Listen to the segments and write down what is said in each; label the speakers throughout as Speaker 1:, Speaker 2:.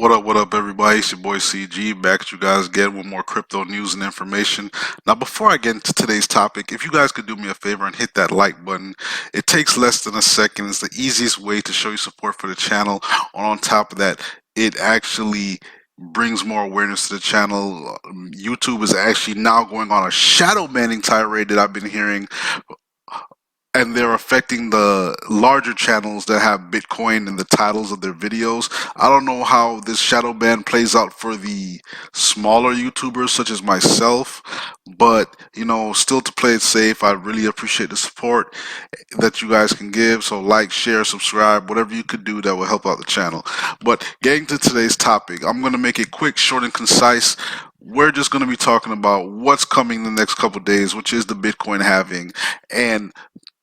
Speaker 1: What up, everybody? It's your boy CG back at you guys again with more crypto news and information. Now, before I get into today's topic, if you guys could do me a favor and hit that like button, it takes less than a second. It's the easiest way to show your support for the channel. On top of that, it actually brings more awareness to the channel. YouTube is actually now going on a shadow banning tirade that I've been hearing, and they're affecting the larger channels that have Bitcoin in the titles of their videos. I don't know how this shadow ban plays out for the smaller YouTubers such as myself, but still to play it safe, I really appreciate the support that you guys can give. So like, share, subscribe, whatever you could do that will help out the channel. But getting to today's topic, I'm going to make it quick, short, and concise. We're just going to be talking about what's coming the next couple days, which is the Bitcoin halving, and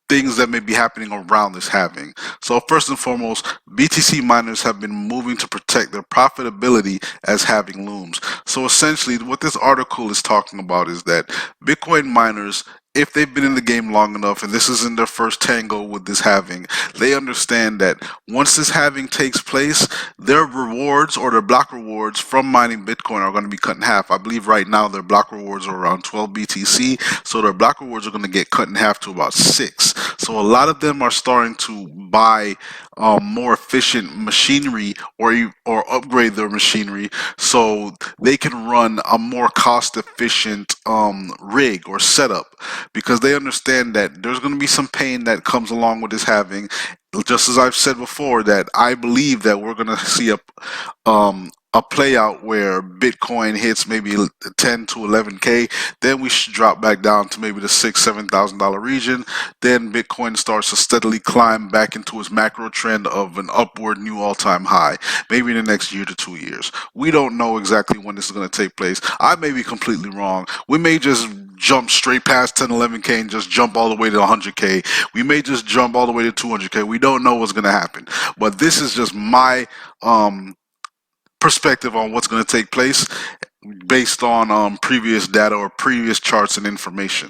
Speaker 1: things that may be happening around this halving. So first and foremost, BTC miners have been moving to protect their profitability as halving looms. So essentially what this article is talking about is that Bitcoin miners, if they've been in the game long enough and this isn't their first tango with this halving, they understand that once this halving takes place, their rewards or their block rewards from mining Bitcoin are going to be cut in half. I believe right now their block rewards are around 12 BTC, so their block rewards are going to get cut in half to about 6. So a lot of them are starting to buy more efficient machinery or upgrade their machinery so they can run a more cost efficient rig or setup, because they understand that there's going to be some pain that comes along with this halving. Just as I've said before, that I believe that we're going to see a play out where Bitcoin hits maybe 10 to 11K, then we should drop back down to maybe the $6,000-$7,000 region. Then Bitcoin starts to steadily climb back into its macro trend of an upward new all-time high, maybe in the next year to 2 years. We don't know exactly when this is going to take place. I may be completely wrong. We may just jump straight past 10, 11K and just jump all the way to 100K. We may just jump all the way to 200K. We don't know what's going to happen. But this is just my perspective on what's going to take place based on previous data or previous charts and information.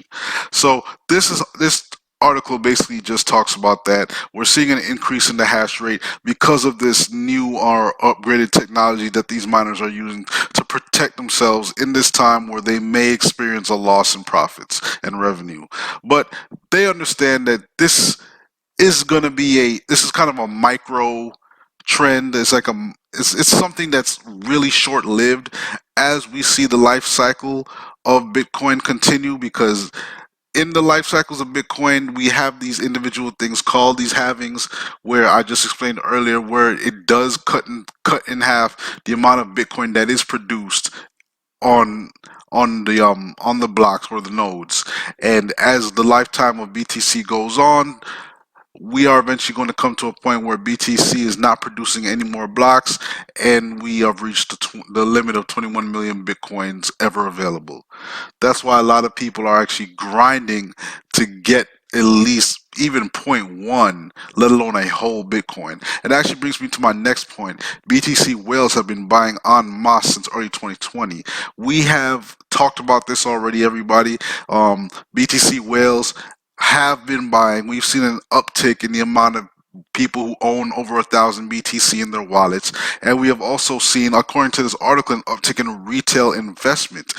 Speaker 1: So this article basically just talks about that. We're seeing an increase in the hash rate because of this new or upgraded technology that these miners are using to protect themselves in this time where they may experience a loss in profits and revenue. But they understand that this is going to be this is kind of a micro trend. It's like it's something that's really short lived as we see the life cycle of Bitcoin continue, because in the life cycles of Bitcoin, we have these individual things called these halvings, where I just explained earlier, where it does cut in half the amount of Bitcoin that is produced on the blocks or the nodes. And as the lifetime of BTC goes on, we are eventually going to come to a point where BTC is not producing any more blocks, and we have reached the limit of 21 million Bitcoins ever available. That's why a lot of people are actually grinding to get at least even 0.1, let alone a whole Bitcoin. It actually brings me to my next point. BTC whales have been buying en masse since early 2020. We have talked about this already, everybody. BTC whales have been buying. We've seen an uptick in the amount of people who own over 1,000 BTC in their wallets, and we have also seen, according to this article, an uptick in retail investment.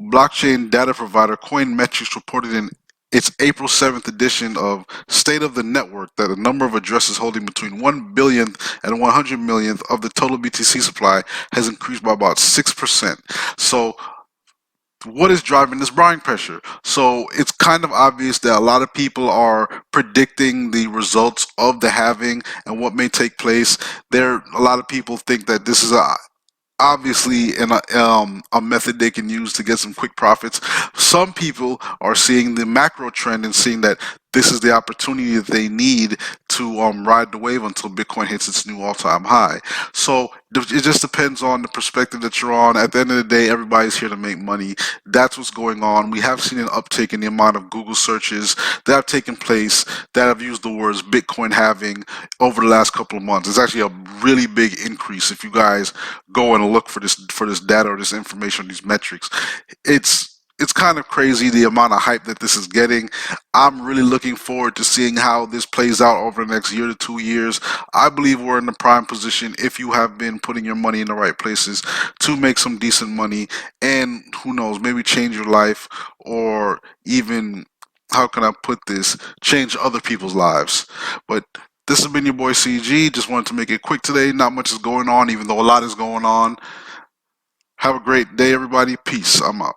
Speaker 1: Blockchain data provider Coinmetrics reported in its April 7th edition of State of the Network that the number of addresses holding between 1 billionth and 100 millionth of the total BTC supply has increased by about 6%. So what is driving this buying pressure? So it's kind of obvious that a lot of people are predicting the results of the halving and what may take place. A lot of people think that this is obviously a method they can use to get some quick profits. Some people are seeing the macro trend and seeing that this is the opportunity that they need to ride the wave until Bitcoin hits its new all-time high. So it just depends on the perspective that you're on. At the end of the day, everybody's here to make money. That's what's going on. We have seen an uptick in the amount of Google searches that have taken place that have used the words Bitcoin halving over the last couple of months. It's actually a really big increase. If you guys go and look for this data or this information, these metrics, it's it's kind of crazy the amount of hype that this is getting. I'm really looking forward to seeing how this plays out over the next year to 2 years. I believe we're in the prime position, if you have been putting your money in the right places, to make some decent money and who knows, maybe change your life, or even, how can I put this, change other people's lives. But this has been your boy CG. Just wanted to make it quick today. Not much is going on, even though a lot is going on. Have a great day, everybody. Peace. I'm out.